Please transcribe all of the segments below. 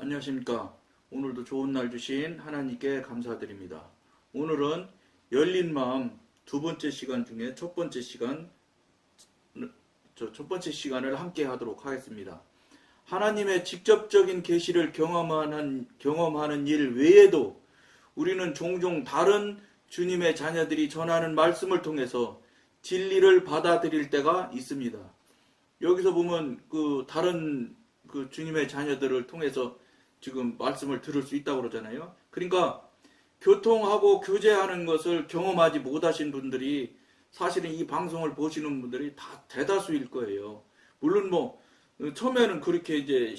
안녕하십니까. 오늘도 좋은 날 주신 하나님께 감사드립니다. 오늘은 열린 마음 두 번째 시간 중에 첫 번째 시간을 함께 하도록 하겠습니다. 하나님의 직접적인 계시를 경험하는 일 외에도 우리는 종종 다른 주님의 자녀들이 전하는 말씀을 통해서 진리를 받아들일 때가 있습니다. 여기서 보면 다른 주님의 자녀들을 통해서 지금 말씀을 들을 수 있다고 그러잖아요. 그러니까 교통하고 교제하는 것을 경험하지 못하신 분들이 사실은 이 방송을 보시는 분들이 다 대다수일 거예요. 물론 처음에는 그렇게 이제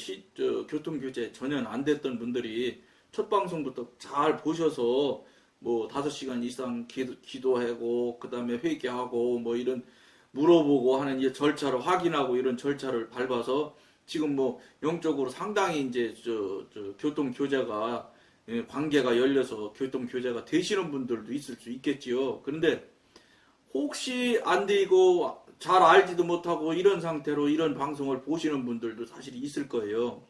교통 교제 전혀 안 됐던 분들이 첫 방송부터 잘 보셔서 5시간 이상 기도하고 그다음에 회개하고 이런 물어보고 하는 이제 절차를 확인하고 이런 절차를 밟아서 지금 영적으로 상당히 이제 교통 교제가 관계가 열려서 교통 교제가 되시는 분들도 있을 수 있겠지요. 그런데 혹시 안 되고 잘 알지도 못하고 이런 상태로 이런 방송을 보시는 분들도 사실 있을 거예요.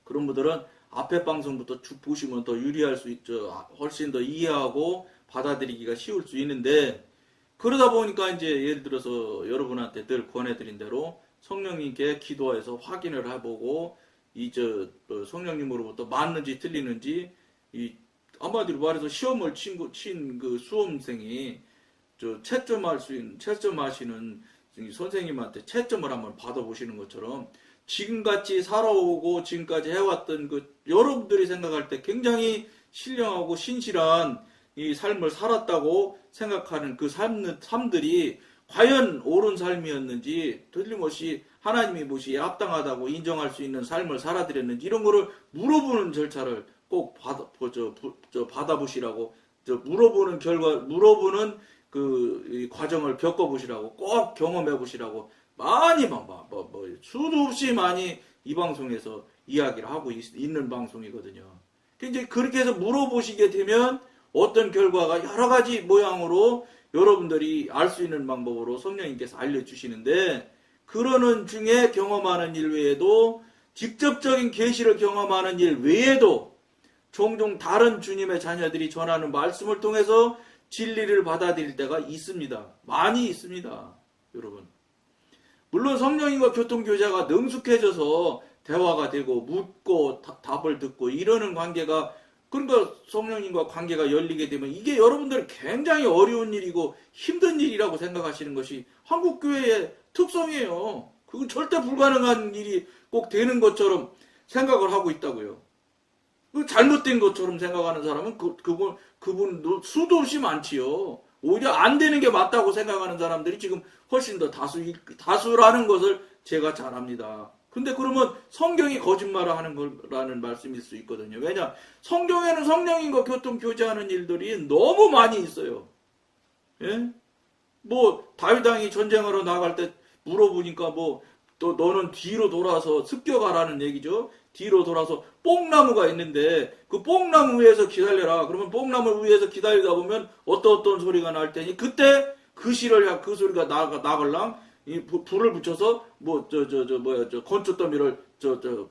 그런 분들은 앞에 방송부터 쭉 보시면 더 유리할 수 있죠. 훨씬 더 이해하고 받아들이기가 쉬울 수 있는데, 그러다 보니까 이제 예를 들어서 여러분한테 늘 권해드린 대로 성령님께 기도해서 확인을 해보고 성령님으로부터 맞는지 틀리는지 한마디로 말해서 시험을 친 그 수험생이 채점하시는 선생님한테 채점을 한번 받아보시는 것처럼 지금같이 살아오고 지금까지 해왔던 여러분들이 생각할 때 굉장히 신령하고 신실한 이 삶을 살았다고 생각하는 그 삶들이 과연 옳은 삶이었는지, 틀림없이 하나님이 합당하다고 인정할 수 있는 삶을 살아드렸는지, 이런 거를 물어보는 절차를 꼭 받아보시라고, 물어보는 이 과정을 겪어보시라고, 꼭 경험해보시라고, 많이 수도 없이 많이 이 방송에서 이야기를 하고 있는 방송이거든요. 이제 그렇게 해서 물어보시게 되면 어떤 결과가 여러 가지 모양으로 여러분들이 알 수 있는 방법으로 성령님께서 알려주시는데, 그러는 중에 경험하는 일 외에도, 직접적인 계시를 경험하는 일 외에도 종종 다른 주님의 자녀들이 전하는 말씀을 통해서 진리를 받아들일 때가 있습니다. 많이 있습니다. 여러분. 물론 성령님과 교통교제가 능숙해져서 대화가 되고 묻고 답을 듣고 이러는 관계가, 그러니까 성령님과 관계가 열리게 되면 이게 여러분들은 굉장히 어려운 일이고 힘든 일이라고 생각하시는 것이 한국교회의 특성이에요. 그건 절대 불가능한 일이 꼭 되는 것처럼 생각을 하고 있다고요. 잘못된 것처럼 생각하는 사람은 그분도 수도 없이 많지요. 오히려 안 되는 게 맞다고 생각하는 사람들이 지금 훨씬 더 다수라는 것을 제가 잘 압니다. 근데 그러면 성경이 거짓말을 하는 거라는 말씀일 수 있거든요. 왜냐? 성경에는 성령님과 교통교제하는 일들이 너무 많이 있어요. 예? 다윗 왕이 전쟁하러 나갈 때 물어보니까 또 너는 뒤로 돌아서 습격하라는 얘기죠. 뒤로 돌아서 뽕나무가 있는데 그 뽕나무 위에서 기다려라. 그러면 뽕나무 위에서 기다리다 보면 어떤 소리가 날 테니 그때 그 소리가 나갈랑 이 불을 붙여서 건초더미를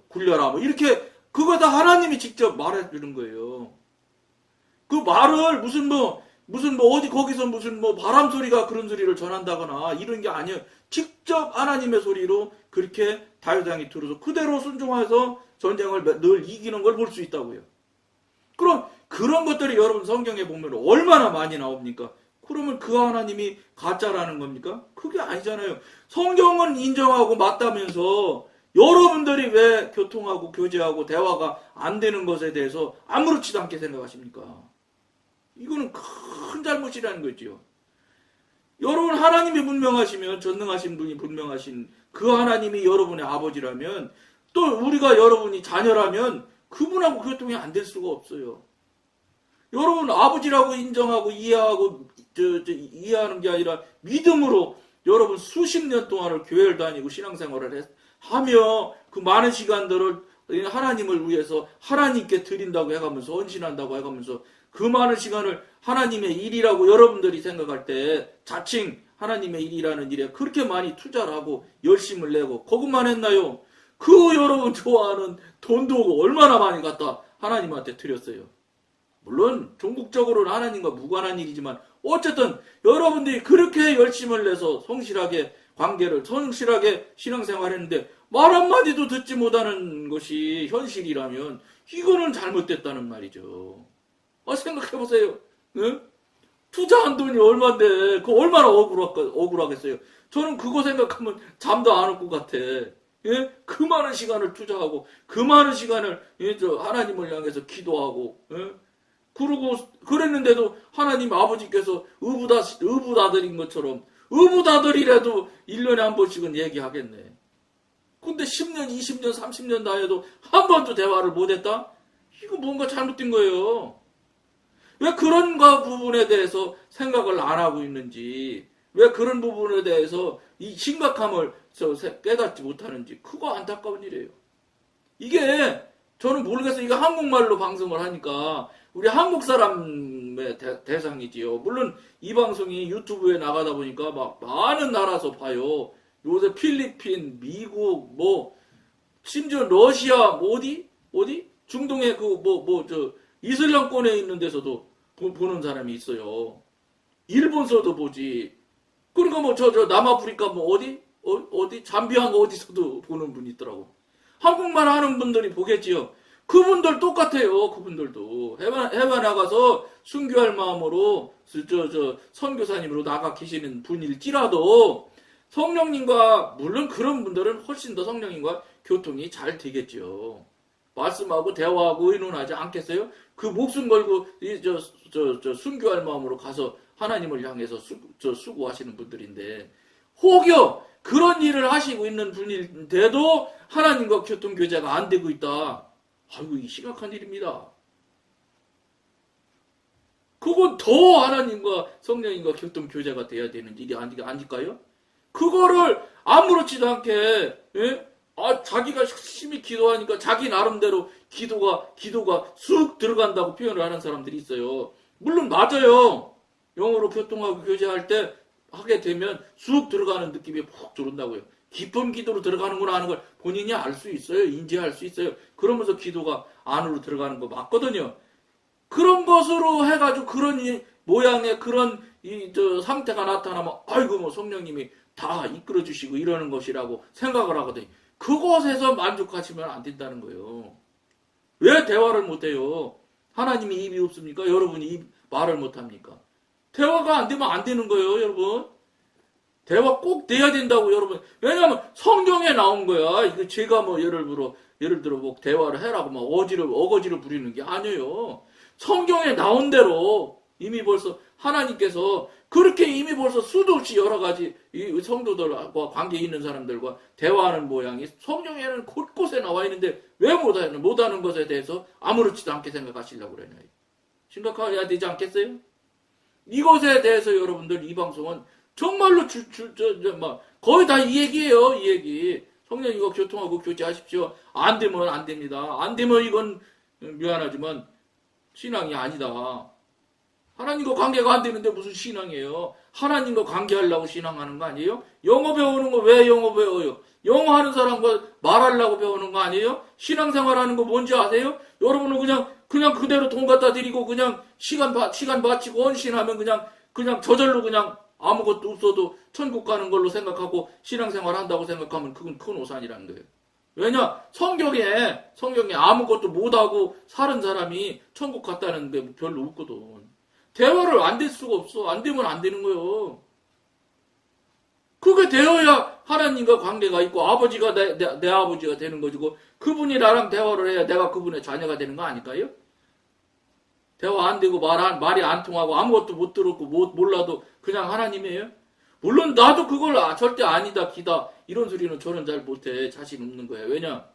굴려라 이렇게 그거 다 하나님이 직접 말해 주는 거예요. 그 말을 무슨 어디 거기서 바람 소리가 그런 소리를 전한다거나 이런 게 아니에요. 직접 하나님의 소리로 그렇게 다윗 왕이 들어서 그대로 순종해서 전쟁을 늘 이기는 걸 볼 수 있다고요. 그럼 그런 것들이 여러분 성경에 보면 얼마나 많이 나옵니까? 그러면 그 하나님이 가짜라는 겁니까? 그게 아니잖아요. 성경은 인정하고 맞다면서 여러분들이 왜 교통하고 교제하고 대화가 안 되는 것에 대해서 아무렇지도 않게 생각하십니까? 이거는 큰 잘못이라는 거죠. 여러분 하나님이 분명하시면, 전능하신 분이 분명하신 그 하나님이 여러분의 아버지라면, 또 우리가 여러분이 자녀라면 그분하고 교통이 안 될 수가 없어요. 여러분 아버지라고 인정하고 이해하는 게 아니라 믿음으로 여러분 수십 년 동안을 교회를 다니고 신앙생활을 하며 그 많은 시간들을 하나님을 위해서 하나님께 드린다고 해가면서 헌신한다고 해가면서 그 많은 시간을 하나님의 일이라고 여러분들이 생각할 때 자칭 하나님의 일이라는 일에 그렇게 많이 투자를 하고 열심을 내고 그것만 했나요? 그 여러분 좋아하는 돈도 얼마나 많이 갖다 하나님한테 드렸어요. 물론 종국적으로는 하나님과 무관한 일이지만 어쨌든 여러분들이 그렇게 열심을 내서 성실하게 관계를 성실하게 신앙생활했는데 말 한마디도 듣지 못하는 것이 현실이라면 이거는 잘못됐다는 말이죠. 생각해보세요. 응? 투자한 돈이 얼마인데 그 얼마나 억울하겠어요. 저는 그거 생각하면 잠도 안 올 것 같아. 예? 그 많은 시간을 투자하고 그 많은 시간을 하나님을 향해서 기도하고 예? 그러고 그랬는데도 하나님 아버지께서 의붓아들인 것처럼 의붓아들이라도 1년에 한 번씩은 얘기하겠네. 근데 10년, 20년, 30년 다 해도 한 번도 대화를 못했다? 이거 뭔가 잘못된 거예요. 왜 그런 부분에 대해서 생각을 안 하고 있는지, 왜 그런 부분에 대해서 이 심각함을 깨닫지 못하는지, 그거 안타까운 일이에요. 이게 저는 모르겠어요. 이거 한국말로 방송을 하니까 우리 한국 사람의 대상이지요. 물론 이 방송이 유튜브에 나가다 보니까 막 많은 나라에서 봐요. 요새 필리핀, 미국, 심지어 러시아, 어디? 중동의 이슬람권에 있는 데서도 보는 사람이 있어요. 일본서도 보지. 그러니까 남아프리카 어디? 잠비아가 어디서도 보는 분이 있더라고. 한국말 하는 분들이 보겠지요. 그분들 똑같아요. 그분들도 해외 나가서 순교할 마음으로 선교사님으로 나가 계시는 분일지라도 성령님과 물론 그런 분들은 훨씬 더 성령님과 교통이 잘 되겠죠. 말씀하고 대화하고 의논하지 않겠어요? 그 목숨 걸고 순교할 마음으로 가서 하나님을 향해서 수고하시는 분들인데 혹여 그런 일을 하시고 있는 분인데도 하나님과 교통 교제가 안 되고 있다. 아이고 이 심각한 일입니다. 그건 더 하나님과 성령님과 교통 교제가 돼야 되는 일이 아닐까요? 그거를 아무렇지도 않게 자기가 열심히 기도하니까 자기 나름대로 기도가 쑥 들어간다고 표현을 하는 사람들이 있어요. 물론 맞아요. 영어로 교통하고 교제할 때 하게 되면 쑥 들어가는 느낌이 푹 들어온다고요. 깊은 기도로 들어가는구나 하는 걸 본인이 알 수 있어요. 인지할 수 있어요. 그러면서 기도가 안으로 들어가는 거 맞거든요. 그런 것으로 해가지고 그런 모양의 그런 상태가 나타나면 아이고 성령님이 다 이끌어 주시고 이러는 것이라고 생각을 하거든요. 그것에서 만족하시면 안 된다는 거예요. 왜 대화를 못해요? 하나님이 입이 없습니까? 여러분이 말을 못합니까? 대화가 안 되면 안 되는 거예요, 여러분. 대화 꼭 돼야 된다고, 여러분. 왜냐하면 성경에 나온 거야. 이거 제가 예를 들어 대화를 해라고 어거지를 부리는 게 아니에요. 성경에 나온 대로 이미 벌써 하나님께서 그렇게 이미 벌써 수도 없이 여러 가지 이 성도들과 관계 있는 사람들과 대화하는 모양이 성경에는 곳곳에 나와 있는데 왜 못하는 것에 대해서 아무렇지도 않게 생각하시려고 그러냐. 심각해야 되지 않겠어요? 이것에 대해서 여러분들 이 방송은 정말로 거의 다 이 얘기예요. 이 얘기. 성령님과 교통하고 교제하십시오. 안 되면 안 됩니다. 안 되면 이건 미안하지만 신앙이 아니다. 하나님과 관계가 안 되는데 무슨 신앙이에요? 하나님과 관계하려고 신앙하는 거 아니에요? 영어 배우는 거 왜 영어 배워요? 영어 하는 사람과 말하려고 배우는 거 아니에요? 신앙생활 하는 거 뭔지 아세요? 여러분은 그냥 그대로 돈 갖다 드리고 그냥 시간 바치고 헌신하면 그냥 저절로 그냥 아무것도 없어도 천국 가는 걸로 생각하고 신앙생활 한다고 생각하면 그건 큰 오산이라는 거예요. 왜냐? 성경에 아무것도 못하고 사는 사람이 천국 갔다는 게 별로 없거든. 대화를 안 될 수가 없어. 안 되면 안 되는 거예요. 그게 되어야 하나님과 관계가 있고 아버지가 내 아버지가 되는 거지고 그분이 나랑 대화를 해야 내가 그분의 자녀가 되는 거 아닐까요? 대화 안 되고 말이 안 통하고 아무것도 못 들었고 몰라도 그냥 하나님이에요? 물론 나도 그걸 절대 아니다 기다 이런 소리는 저는 잘 못해. 자신 없는 거예요. 왜냐?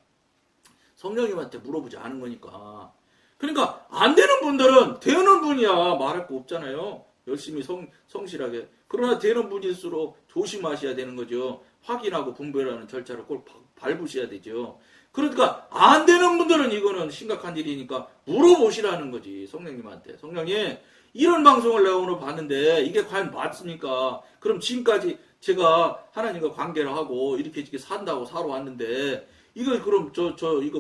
성령님한테 물어보지 않은 거니까. 그러니까 안 되는 분들은 되는 분이야 말할 거 없잖아요. 열심히 성실하게. 그러나 되는 분일수록 조심하셔야 되는 거죠. 확인하고 분별하는 절차를 꼭 밟으셔야 되죠. 그러니까 안 되는 분들은 이거는 심각한 일이니까 물어보시라는 거지. 성령님한테. 성령님 이런 방송을 내가 오늘 봤는데 이게 과연 맞습니까? 그럼 지금까지 제가 하나님과 관계를 하고 이렇게 살아왔는데 이거 그럼 이거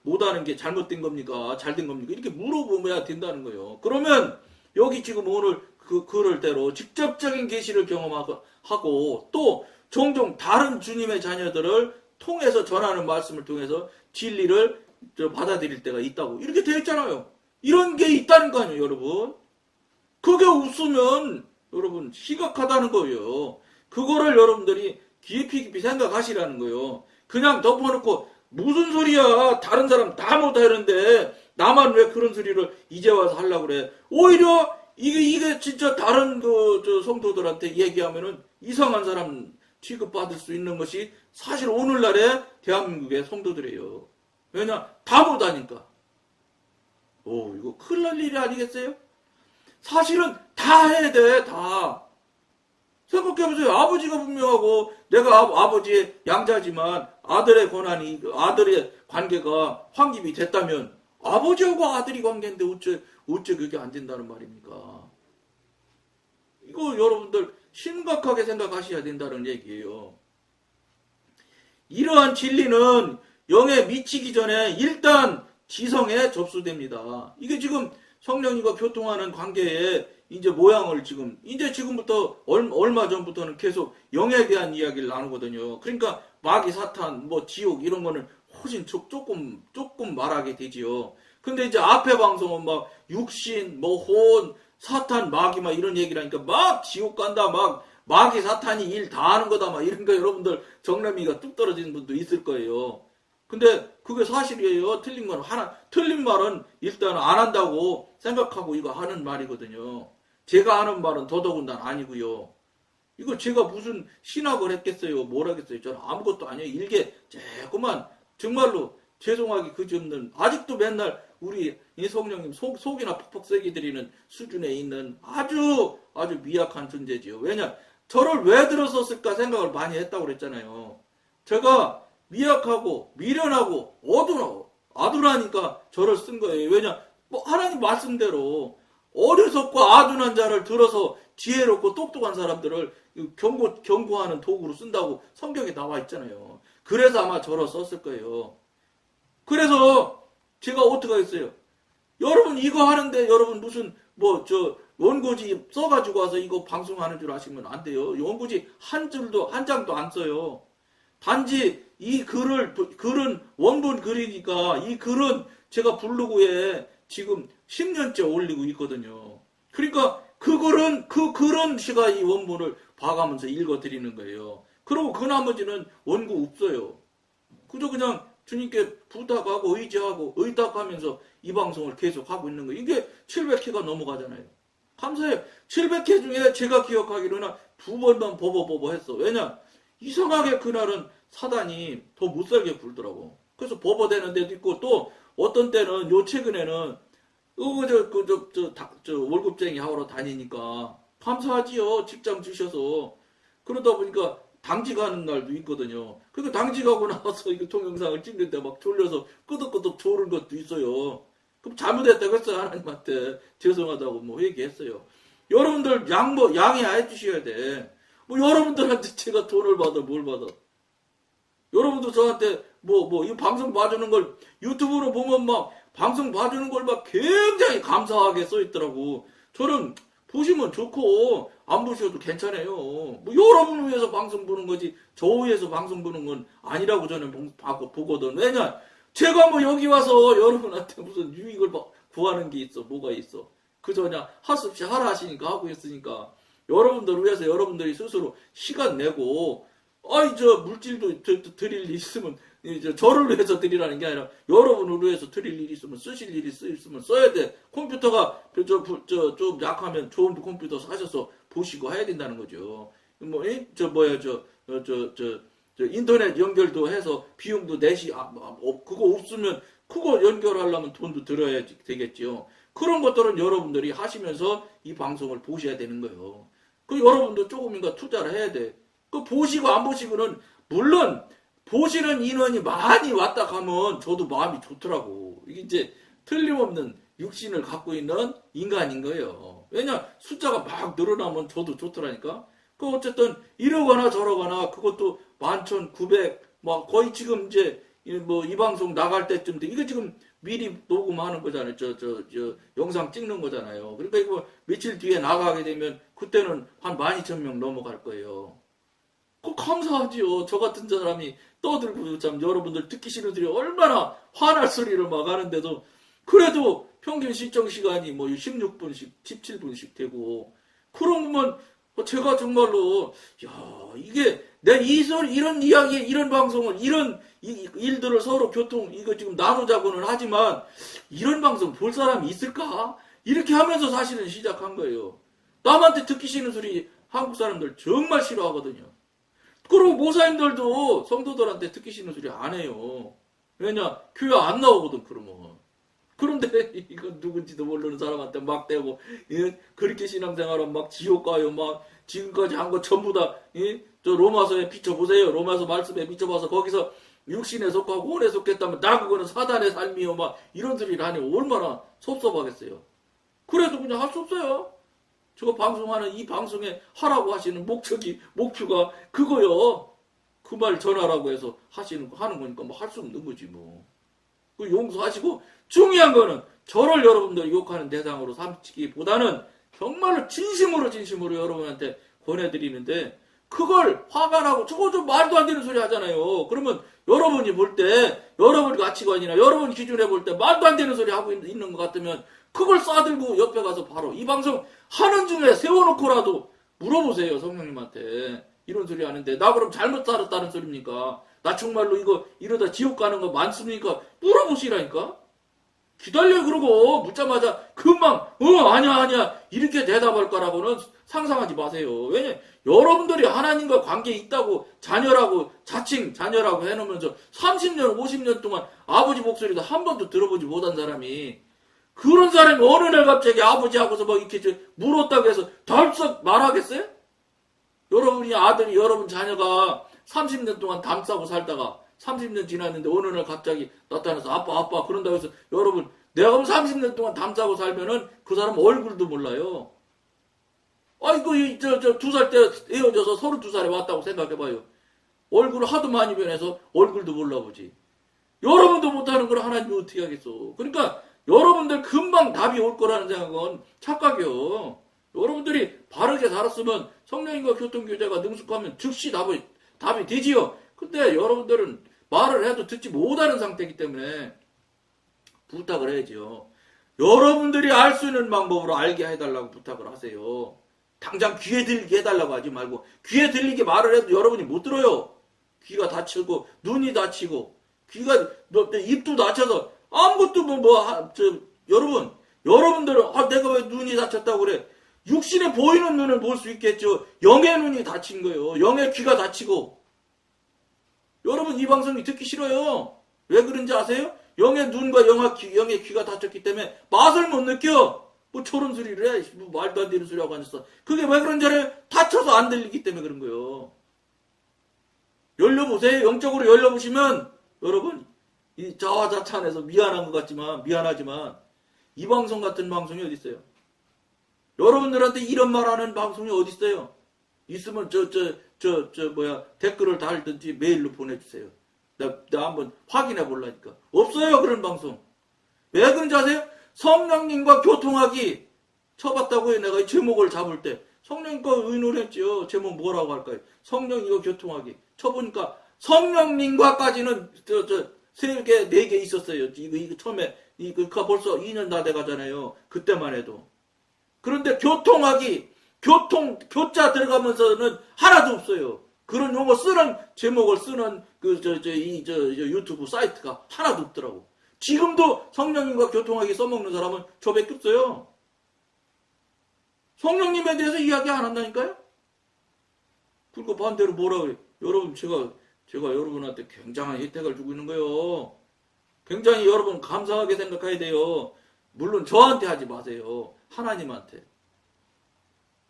못하는 게 잘못된 겁니까? 잘된 겁니까? 이렇게 물어보면 된다는 거예요. 그러면 여기 지금 오늘 그럴 대로 직접적인 계시를 경험하고 또 종종 다른 주님의 자녀들을 통해서 전하는 말씀을 통해서 진리를 받아들일 때가 있다고 이렇게 되어 있잖아요. 이런 게 있다는 거 아니에요, 여러분. 그게 없으면 여러분 심각하다는 거예요. 그거를 여러분들이 깊이 생각하시라는 거예요. 그냥 덮어놓고 무슨 소리야, 다른 사람 다 못하는데 나만 왜 그런 소리를 이제 와서 하려고 그래. 오히려 이게 진짜 다른 성도들한테 얘기하면은 이상한 사람 취급받을 수 있는 것이 사실 오늘날의 대한민국의 성도들이에요. 왜냐? 다 못하니까. 이거 큰일 날 일이 아니겠어요? 사실은 다 해야 돼, 다. 생각해보세요. 아버지가 분명하고 내가 아버지의 양자지만 아들의 권한이, 아들의 관계가 확립이 됐다면 아버지하고 아들이 관계인데 어째 그게 안 된다는 말입니까? 이거 여러분들 심각하게 생각하셔야 된다는 얘기예요. 이러한 진리는 영에 미치기 전에 일단 지성에 접수됩니다. 이게 지금 성령님과 교통하는 관계에 이제 모양을 지금부터 얼마 전부터는 계속 영에 대한 이야기를 나누거든요. 그러니까 마귀, 사탄, 지옥 이런 거는 훨씬 조금 말하게 되지요. 근데 이제 앞에 방송은 막 육신, 혼, 사탄, 마귀 막 이런 얘기를 하니까 막 지옥 간다, 막 마귀, 사탄이 일 다 하는 거다, 막 이런 거 여러분들 정남이가 뚝 떨어지는 분도 있을 거예요. 근데 그게 사실이에요. 틀린 말은 일단 안 한다고 생각하고 이거 하는 말이거든요. 제가 하는 말은 더더군다나 아니고요. 이거 제가 무슨 신학을 했겠어요? 뭘 하겠어요? 저는 아무것도 아니에요. 일개 조그만 정말로 죄송하기 그지없는 아직도 맨날 우리 성령님 속이나 퍽퍽 새기드리는 수준에 있는 아주 미약한 존재지요. 왜냐? 저를 왜 들었었을까 생각을 많이 했다고 그랬잖아요. 제가 미약하고 미련하고 아둔하니까 저를 쓴 거예요. 왜냐? 하나님 말씀대로 어리석고 아둔한 자를 들어서 지혜롭고 똑똑한 사람들을 경고하는 도구로 쓴다고 성경에 나와 있잖아요. 그래서 아마 저를 썼을 거예요. 그래서 제가 어떻게 하겠어요? 여러분 이거 하는데 여러분 무슨 원고지 써가지고 와서 이거 방송하는 줄 아시면 안 돼요. 원고지 한 장도 안 써요. 단지 이 글은 원본 글이니까 이 글은 제가 블로그에 지금 10년째 올리고 있거든요. 그러니까 그 글은 제가 이 원본을 봐가면서 읽어드리는 거예요. 그리고 그 나머지는 원고 없어요. 그저 그냥 주님께 부탁하고 의탁하면서 이 방송을 계속 하고 있는 거예요. 이게 700회가 넘어가잖아요. 감사해요. 700회 중에 제가 기억하기로는 2번만 버버 했어. 왜냐? 이상하게 그날은 사단이 더 못살게 굴더라고. 그래서 버버대는 데도 있고 또 어떤 때는 최근에는 월급쟁이 하러 다니니까 감사하지요. 직장 주셔서. 그러다 보니까 당직하는 날도 있거든요. 그러니까 당직하고 나와서 이거 동영상을 찍는데 막 졸려서 끄덕끄덕 졸은 것도 있어요. 그럼 잘못했다고 했어요. 하나님한테 죄송하다고 얘기했어요. 여러분들 양해해 주셔야 돼. 여러분들한테 제가 돈을 받아 뭘 받아. 여러분도 저한테 이 방송 봐주는 걸 유튜브로 보면 막 방송 봐주는 걸 막 굉장히 감사하게 써있더라고. 저는 보시면 좋고 안 보셔도 괜찮아요. 여러분을 위해서 방송 보는 거지 저 위해서 방송 보는 건 아니라고 저는 보거든. 왜냐? 제가 여기 와서 여러분한테 무슨 유익을 구하는 게 있어. 뭐가 있어. 그저 그냥 할 수 없이 하라 하시니까 하고 있으니까 여러분들을 위해서 여러분들이 스스로 시간 내고 물질도 드릴 일 있으면 저를 위해서 드리라는 게 아니라 여러분을 위해서 드릴 일이 있으면 쓰실 일이 있으면 써야 돼. 컴퓨터가 좀 약하면 좋은 컴퓨터 사셔서 보시고 해야 된다는 거죠. 인터넷 연결도 해서 비용도 그거 없으면 그거 연결하려면 돈도 들어야 되겠지요. 그런 것들은 여러분들이 하시면서 이 방송을 보셔야 되는 거예요. 여러분도 조금인가 투자를 해야 돼. 보시고 안 보시고는 물론 보시는 인원이 많이 왔다 가면 저도 마음이 좋더라고. 이게 이제 틀림없는 육신을 갖고 있는 인간인 거예요. 왜냐? 숫자가 막 늘어나면 저도 좋더라니까. 어쨌든 이러거나 저러거나 그것도 11,900 거의 지금 이제 이 방송 나갈 때쯤 돼. 이거 지금 미리 녹음하는 거잖아요. 영상 찍는 거잖아요. 그러니까 이거 며칠 뒤에 나가게 되면 그때는 한 12,000명 넘어갈 거예요. 그 감사하지요. 저 같은 사람이 떠들고 참 여러분들 듣기 싫은 소리 얼마나 화날 소리를 막 하는데도 그래도 평균 시청 시간이 뭐 16분씩, 17분씩 되고 그러면 제가 정말로 이게 내 이런 이야기, 이런 방송을 이런 일들을 서로 교통 이거 지금 나누자고는 하지만 이런 방송 볼 사람이 있을까? 이렇게 하면서 사실은 시작한 거예요. 남한테 듣기 싫은 소리 한국 사람들 정말 싫어하거든요. 그리고 모사님들도 성도들한테 듣기 싫은 소리 안 해요. 왜냐? 교회 안 나오거든, 그러면. 그런데 이건 누군지도 모르는 사람한테 막 대고, 그렇게 신앙생활은 막 지옥 가요, 막 지금까지 한 거 전부 다, 저 로마서에 비춰보세요. 로마서 말씀에 비춰봐서 거기서 육신에 속하고 혼에 속했다면 나 그거는 사단의 삶이요, 막 이런 소리를 하니 얼마나 섭섭하겠어요. 그래도 그냥 할 수 없어요. 저 방송하는 이 방송에 하라고 하시는 목표가 그거요. 그 말 전하라고 해서 하는 거니까 뭐 할 수 없는 거지 뭐. 그 용서하시고 중요한 거는 저를 여러분들 욕하는 대상으로 삼기보다는 정말로 진심으로 여러분한테 권해드리는데 그걸 화가 나고 저거 좀 말도 안 되는 소리 하잖아요. 그러면 여러분이 볼 때 여러분 가치관이나 여러분 기준에 볼 때 말도 안 되는 소리 하고 있는 것 같으면 그걸 싸들고 옆에 가서 바로 이 방송 하는 중에 세워놓고라도 물어보세요. 성령님한테. 이런 소리 하는데 나 그럼 잘못 살았다는 소리입니까? 나 정말로 이거 이러다 지옥 가는 거 많습니까? 물어보시라니까. 기다려 그러고 묻자마자 금방 아니야 이렇게 대답할 거라고는 상상하지 마세요. 왜냐 여러분들이 하나님과 관계 있다고 자녀라고 자칭 자녀라고 해놓으면서 30년 50년 동안 아버지 목소리도 한 번도 들어보지 못한 사람이 그런 사람이 어느 날 갑자기 아버지하고서 막 이렇게 물었다고 해서 덜썩 말하겠어요? 여러분이 아들이 여러분 자녀가 30년 동안 담싸고 살다가 30년 지났는데 어느 날 갑자기 나타나서 아빠 그런다고 해서 여러분 내가 30년 동안 담싸고 살면은 그 사람 얼굴도 몰라요. 아이고 2살 때 헤어져서 32살에 왔다고 생각해봐요. 얼굴을 하도 많이 변해서 얼굴도 몰라보지. 여러분도 못하는 걸 하나님이 어떻게 하겠어. 그러니까 여러분들 금방 답이 올 거라는 생각은 착각이요. 여러분들이 바르게 살았으면 성령님과 교통교제가 능숙하면 즉시 답이 되지요. 근데 여러분들은 말을 해도 듣지 못하는 상태이기 때문에 부탁을 해야죠. 여러분들이 알 수 있는 방법으로 알게 해달라고 부탁을 하세요. 당장 귀에 들리게 해달라고 하지 말고 귀에 들리게 말을 해도 여러분이 못 들어요. 귀가 다치고 눈이 다치고 귀가 입도 다쳐서 아무것도 여러분들은 내가 왜 눈이 다쳤다고 그래. 육신에 보이는 눈을 볼 수 있겠죠. 영의 눈이 다친 거예요. 영의 귀가 다치고. 여러분 이 방송이 듣기 싫어요. 왜 그런지 아세요? 영의 눈과 영의 귀가 다쳤기 때문에 맛을 못 느껴. 뭐 저런 소리를 해. 뭐 말도 안 되는 소리하고 앉았어. 그게 왜 그런지 알아요? 다쳐서 안 들리기 때문에 그런 거예요. 열려보세요. 영적으로 열려보시면 여러분 이 자화자찬해서 미안하지만 이 방송 같은 방송이 어디 있어요? 여러분들한테 이런 말하는 방송이 어디 있어요? 있으면 댓글을 달든지 메일로 보내주세요. 나 한번 확인해 보려니까. 없어요, 그런 방송. 왜 그런지 아세요? 성령님과 교통하기 쳐봤다고요. 내가 이 제목을 잡을 때. 성령님과 의논했지요. 제목 뭐라고 할까요? 성령님과 교통하기. 쳐보니까 성령님과까지는 3개, 4개 있었어요. 이거 처음에, 이거 벌써 2년 다 돼가잖아요. 그때만 해도. 그런데 교통하기, 교자 들어가면서는 하나도 없어요. 그런 용어 제목을 쓰는 유튜브 사이트가 하나도 없더라고. 지금도 성령님과 교통하기 써먹는 사람은 저밖에 없어요. 성령님에 대해서 이야기 안 한다니까요? 그리고 반대로 뭐라 그래. 여러분, 제가 여러분한테 굉장한 혜택을 주고 있는 거예요. 굉장히 여러분 감사하게 생각해야 돼요. 물론 저한테 하지 마세요. 하나님한테.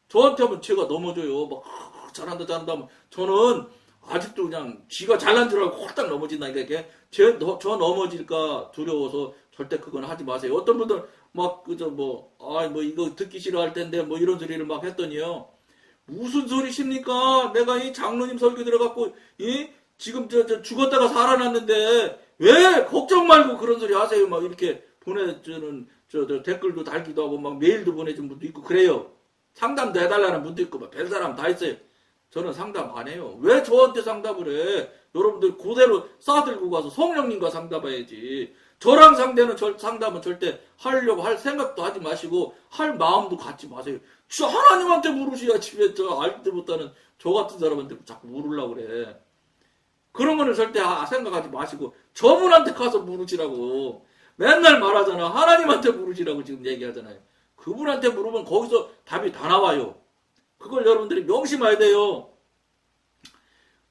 저한테 하면 제가 넘어져요. 막 잘한다 하면 저는 아직도 그냥 지가 잘난 줄 알고 홀딱 넘어진다니까. 이게 저 넘어질까 두려워서 절대 그건 하지 마세요. 어떤 분들 막 이거 듣기 싫어할 텐데 뭐 이런 소리를 막 했더니요. 무슨 소리십니까? 내가 이 장로님 설교 들어갖고 지금 죽었다가 살아났는데 왜 걱정 말고 그런 소리 하세요? 막 이렇게 보내주는 저 댓글도 달기도 하고 막 메일도 보내준 분도 있고 그래요. 상담도 해달라는 분도 있고 막 별사람 다 있어요. 저는 상담 안 해요. 왜 저한테 상담을 해? 여러분들 그대로 싸들고 가서 성령님과 상담해야지. 저랑 상담은 절대 하려고 할 생각도 하지 마시고 할 마음도 갖지 마세요. 진짜 하나님한테 물으셔야 집에 저 알지도 못하는 저 같은 사람한테 자꾸 물으려고 그래. 그런 거는 절대 생각하지 마시고 저분한테 가서 물으시라고. 맨날 말하잖아. 하나님한테 물으시라고 지금 얘기하잖아요. 그분한테 물으면 거기서 답이 다 나와요. 그걸 여러분들이 명심해야 돼요.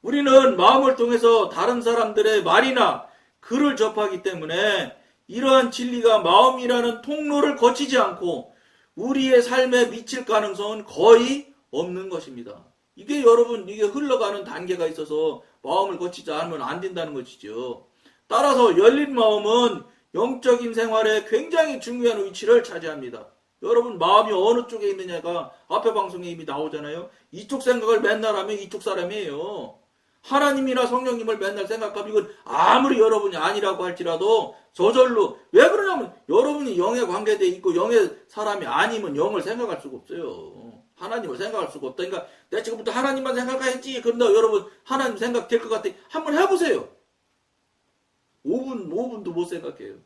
우리는 마음을 통해서 다른 사람들의 말이나 글을 접하기 때문에 이러한 진리가 마음이라는 통로를 거치지 않고 우리의 삶에 미칠 가능성은 거의 없는 것입니다. 이게 여러분 이게 흘러가는 단계가 있어서 마음을 거치지 않으면 안 된다는 것이죠. 따라서 열린 마음은 영적인 생활에 굉장히 중요한 위치를 차지합니다. 여러분 마음이 어느 쪽에 있느냐가 앞에 방송에 이미 나오잖아요. 이쪽 생각을 맨날 하면 이쪽 사람이에요. 하나님이나 성령님을 맨날 생각하면 이건 아무리 여러분이 아니라고 할지라도 저절로 왜 그러냐면 여러분이 영에 관계되어 있고 영의 사람이 아니면 영을 생각할 수가 없어요. 하나님을 생각할 수가 없다. 그러니까 내가 지금부터 하나님만 생각해야지. 그런다 여러분 하나님 생각될 것 같아. 한번 해보세요. 5분도 못 생각해요.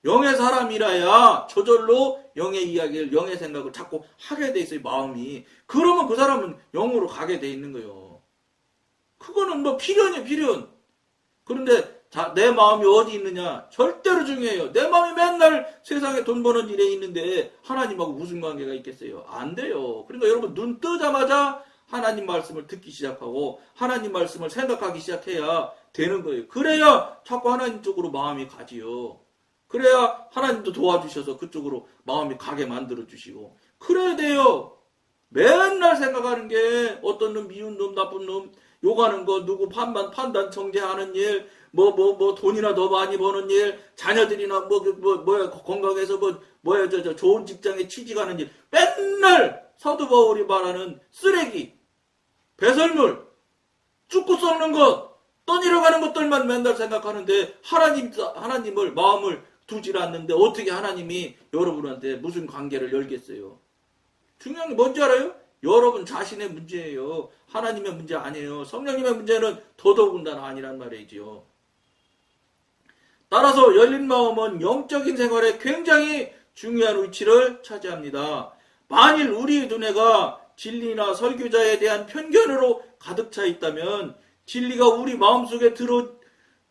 영의 사람이라야 저절로 영의 이야기를 영의 생각을 자꾸 하게 돼 있어요. 마음이. 그러면 그 사람은 영으로 가게 돼 있는 거예요. 그거는 뭐 필연이에요. 필연. 그런데 내 마음이 어디 있느냐 절대로 중요해요. 내 마음이 맨날 세상에 돈 버는 일에 있는데 하나님하고 무슨 관계가 있겠어요? 안 돼요. 그러니까 여러분 눈 뜨자마자 하나님 말씀을 듣기 시작하고 하나님 말씀을 생각하기 시작해야 되는 거예요. 그래야 자꾸 하나님 쪽으로 마음이 가지요. 그래야 하나님도 도와주셔서 그쪽으로 마음이 가게 만들어주시고 그래야 돼요. 맨날 생각하는 게 어떤 놈 미운 놈 나쁜 놈 욕하는 거 누구 판단 정죄하는 일 뭐 돈이나 더 많이 버는 일 자녀들이나 뭐야 건강해서 뭐야 저 좋은 직장에 취직하는 일 맨날 사도 바울이 말하는 쓰레기 배설물 죽고 썩는 것 떠내려가는 것들만 맨날 생각하는데 하나님을 마음을 두질 않는데 어떻게 하나님이 여러분한테 무슨 관계를 열겠어요? 중요한 게 뭔지 알아요? 여러분 자신의 문제예요. 하나님의 문제 아니에요. 성령님의 문제는 더더군다나 아니란 말이지요. 따라서 열린 마음은 영적인 생활에 굉장히 중요한 위치를 차지합니다. 만일 우리의 두뇌가 진리나 설교자에 대한 편견으로 가득 차 있다면 진리가 우리 마음속에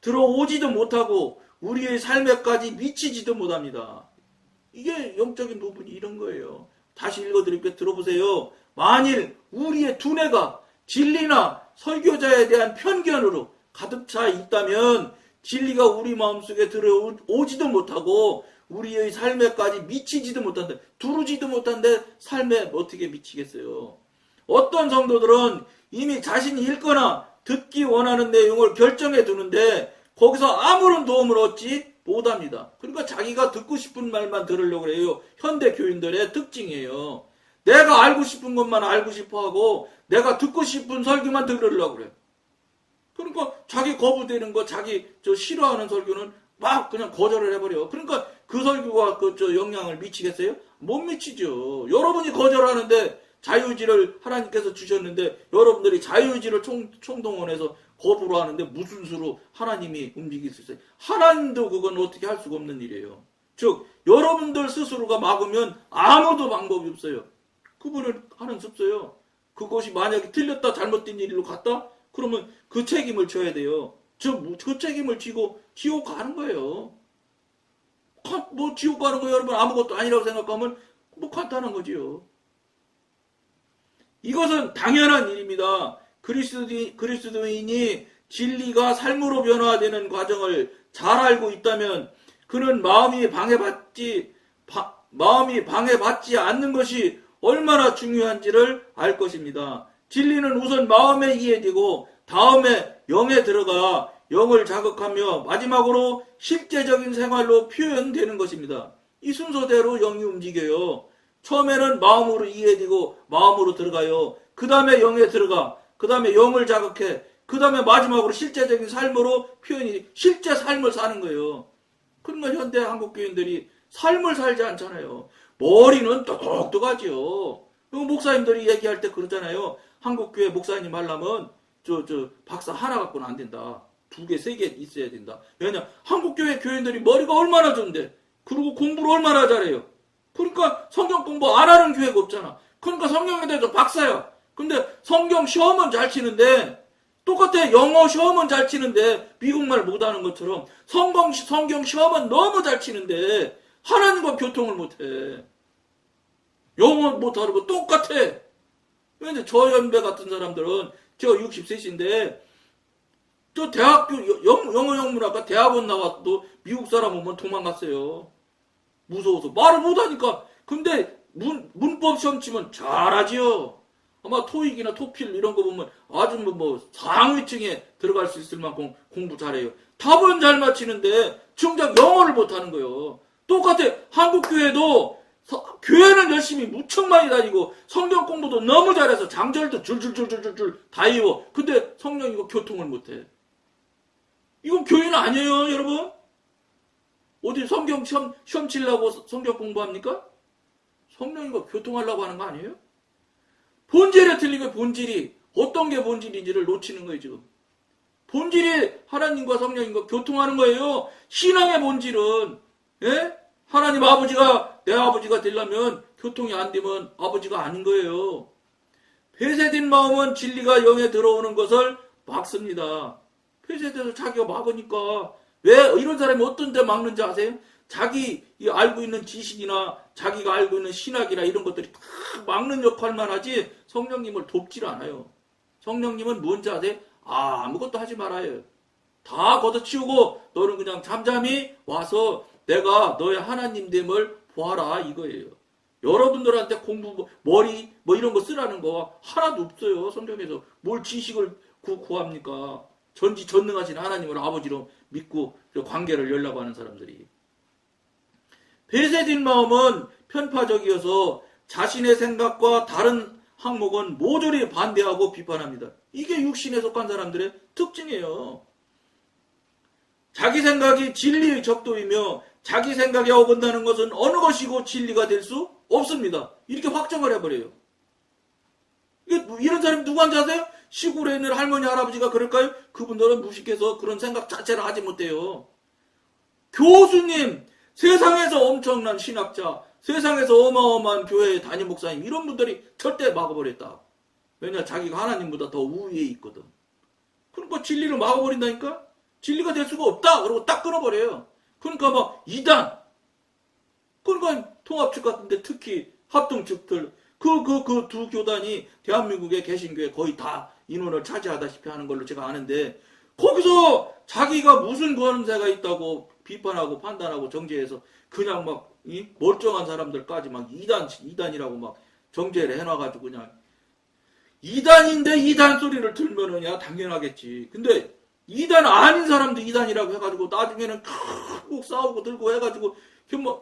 들어오지도 못하고 우리의 삶에까지 미치지도 못합니다. 이게 영적인 부분이 이런 거예요. 다시 읽어드릴게요. 들어보세요. 만일 우리의 두뇌가 진리나 설교자에 대한 편견으로 가득 차 있다면 진리가 우리 마음속에 들어오지도 못하고 우리의 삶에까지 미치지도 못한다. 두르지도 못한데 삶에 어떻게 미치겠어요. 어떤 성도들은 이미 자신이 읽거나 듣기 원하는 내용을 결정해 두는데 거기서 아무런 도움을 얻지 못합니다. 그러니까 자기가 듣고 싶은 말만 들으려고 해요. 현대 교인들의 특징이에요. 내가 알고 싶은 것만 알고 싶어하고 내가 듣고 싶은 설교만 들으려고 그래요. 그러니까 자기 거부되는 거 자기 싫어하는 설교는 막 그냥 거절을 해버려. 그러니까 그 설교가 영향을 미치겠어요? 못 미치죠. 여러분이 거절하는데 자유의지를 하나님께서 주셨는데 여러분들이 자유의지를 총동원해서 거부를 하는데 무슨 수로 하나님이 움직일 수 있어요? 하나님도 그건 어떻게 할 수가 없는 일이에요. 즉 여러분들 스스로가 막으면 아무도 방법이 없어요. 그분을 하는 수 없어요. 그것이 만약에 틀렸다 잘못된 일로 갔다? 그러면 그 책임을 져야 돼요. 그 책임을 지고 지옥 가는 거예요. 뭐 지옥 가는 거 여러분 아무것도 아니라고 생각하면 뭐 간단한 거지요. 이것은 당연한 일입니다. 그리스도인이 진리가 삶으로 변화되는 과정을 잘 알고 있다면 그는 마음이 방해받지 않는 것이 얼마나 중요한지를 알 것입니다. 진리는 우선 마음에 이해되고 다음에 영에 들어가 영을 자극하며 마지막으로 실제적인 생활로 표현되는 것입니다. 이 순서대로 영이 움직여요. 처음에는 마음으로 이해되고 마음으로 들어가요. 그 다음에 영에 들어가. 그 다음에 영을 자극해. 그 다음에 마지막으로 실제적인 삶으로 표현이 실제 삶을 사는 거예요. 그러니까 현대 한국 교인들이 삶을 살지 않잖아요. 머리는 똑똑하지요. 목사님들이 얘기할 때 그러잖아요. 한국교회 목사님 하려면 박사 하나 갖고는 안 된다. 2개, 3개 있어야 된다. 왜냐? 한국교회 교인들이 머리가 얼마나 좋은데, 그리고 공부를 얼마나 잘해요. 그러니까 성경 공부 안 하는 교회가 없잖아. 그러니까 성경에 대해서 박사야. 근데 성경 시험은 잘 치는데, 똑같아. 영어 시험은 잘 치는데 미국말 못하는 것처럼 성경 시험은 너무 잘 치는데 하나님과 교통을 못해. 영어 못하고 똑같아. 근데 저 연배 같은 사람들은 제가 60세인데 저 대학교 영어 영문학과 대학원 나와도 미국 사람 오면 도망갔어요. 무서워서 말을 못하니까. 근데 문법 시험 치면 잘하지요. 아마 토익이나 토필 이런 거 보면 아주 상위층에 들어갈 수 있을 만큼 공부 잘해요. 답은 잘 맞히는데 정작 영어를 못하는 거예요. 똑같아. 한국교회도 교회는 열심히 무척 많이 다니고 성경 공부도 너무 잘해서 장절도 줄줄줄줄줄 다 외워. 근데 성령 이거 교통을 못해. 이건 교회는 아니에요, 여러분. 어디 성경 시험 치려고 성경 공부합니까? 성령 이거 교통하려고 하는 거 아니에요? 본질에 틀리고 본질이 어떤 게 본질인지를 놓치는 거예요, 지금. 본질이 하나님과 성령님과 교통하는 거예요. 신앙의 본질은, 예? 하나님 아버지가 내 아버지가 되려면 교통이 안 되면 아버지가 아닌 거예요. 폐쇄된 마음은 진리가 영에 들어오는 것을 막습니다. 폐쇄돼서 자기가 막으니까. 왜 이런 사람이 어떤 데 막는지 아세요? 자기 알고 있는 지식이나 자기가 알고 있는 신학이나 이런 것들이 다 막는 역할만 하지 성령님을 돕질 않아요. 성령님은 뭔지 아세요? 아무것도 하지 말아요. 다 걷어치우고 너는 그냥 잠잠히 와서 내가 너의 하나님됨을 보아라 이거예요. 여러분들한테 공부 머리 이런 거 쓰라는 거 하나도 없어요. 성경에서 뭘 지식을 구합니까? 전지전능하신 하나님을 아버지로 믿고 관계를 열라고 하는 사람들이. 폐쇄된 마음은 편파적이어서 자신의 생각과 다른 항목은 모조리 반대하고 비판합니다. 이게 육신에 속한 사람들의 특징이에요. 자기 생각이 진리의 적도이며 자기 생각에 어긋나는 것은 어느 것이고 진리가 될 수 없습니다. 이렇게 확정을 해버려요. 이런 사람이 누구한지 아세요? 시골에 있는 할머니 할아버지가 그럴까요? 그분들은 무식해서 그런 생각 자체를 하지 못해요. 교수님, 세상에서 엄청난 신학자, 세상에서 어마어마한 교회의 담임 목사님 이런 분들이 절대 막아버렸다. 왜냐? 자기가 하나님보다 더 우위에 있거든. 그러니까 진리를 막아버린다니까? 진리가 될 수가 없다. 그러고 딱 끊어버려요. 그러니까 이단. 그러니까 통합측 같은데 특히 합동측들 그 두 교단이 대한민국의 개신교회 거의 다 인원을 차지하다시피 하는 걸로 제가 아는데 거기서 자기가 무슨 권세가 있다고 비판하고 판단하고 정죄해서 그냥 멀쩡한 사람들까지 이단이라고 정죄를 해놔가지고 그냥 이단인데 이단 소리를 들면은 당연하겠지. 근데 이단 아닌 사람도 이단이라고 해가지고 나중에는 꼭 싸우고 들고 해가지고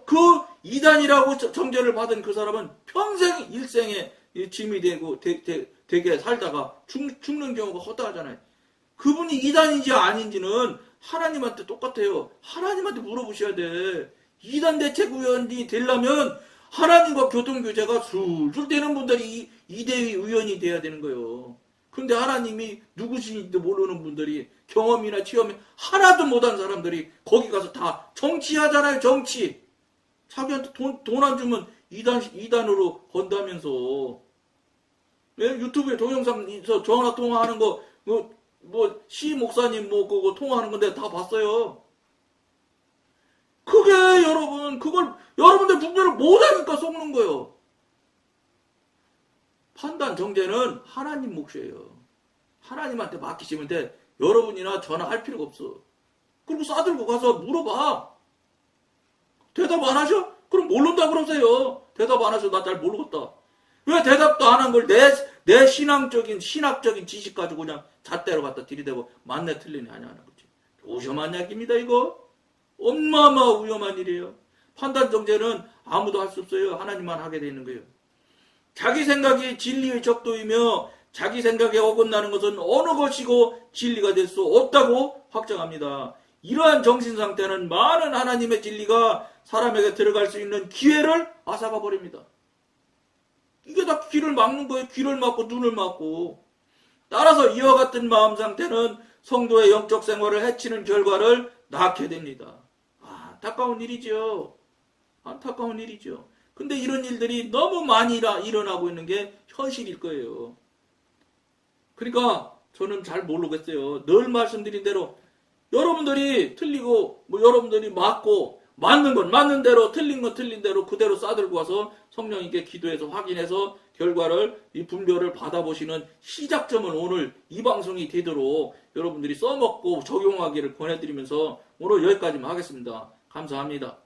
그 이단이라고 정죄를 받은 그 사람은 평생 일생에 짐이 되고 되게 살다가 죽는 경우가 허다하잖아요. 그분이 이단인지 아닌지는 하나님한테 똑같아요. 하나님한테 물어보셔야 돼. 이단 대책위원이 되려면 하나님과 교통교제가 술술 되는 분들이 이대위 의원이 돼야 되는 거예요. 근데 하나님이 누구신지도 모르는 분들이 경험이나 체험이 하나도 못한 사람들이 거기 가서 다 정치하잖아요. 정치. 자기한테 돈 안 주면 이단으로 건다면서. 네? 유튜브에 동영상에서 전화 통화하는 거 시 목사님 그거 통화하는 건데 다 봤어요. 그게 그걸 여러분들 분별을 못하니까 속는 거예요. 판단 정죄는 하나님 몫이에요. 하나님한테 맡기시면 돼. 여러분이나 전화할 필요가 없어. 그리고 싸들고 가서 물어봐. 대답 안 하셔? 그럼 모른다 그러세요. 대답 안 하셔. 나 잘 모르겠다. 왜 대답도 안 한 걸 내 신학적인 지식 가지고 그냥 잣대로 갖다 들이대고 맞네 틀리네 하냐 하는 거지. 위험한 이야기입니다 이거. 엄마마 위험한 일이에요. 판단 정죄는 아무도 할 수 없어요. 하나님만 하게 되는 거예요. 자기 생각이 진리의 적도이며 자기 생각에 어긋나는 것은 어느 것이고 진리가 될 수 없다고 확정합니다. 이러한 정신 상태는 많은 하나님의 진리가 사람에게 들어갈 수 있는 기회를 앗아가 버립니다. 이게 다 귀를 막는 거예요. 귀를 막고 눈을 막고. 따라서 이와 같은 마음 상태는 성도의 영적 생활을 해치는 결과를 낳게 됩니다. 안타까운 일이죠. 안타까운 일이죠. 근데 이런 일들이 너무 많이 일어나고 있는 게 현실일 거예요. 그러니까 저는 잘 모르겠어요. 늘 말씀드린 대로 여러분들이 틀리고 여러분들이 맞고 맞는 건 맞는 대로 틀린 건 틀린 대로 그대로 싸들고 와서 성령님께 기도해서 확인해서 결과를 이 분별을 받아보시는 시작점은 오늘 이 방송이 되도록 여러분들이 써먹고 적용하기를 권해드리면서 오늘 여기까지만 하겠습니다. 감사합니다.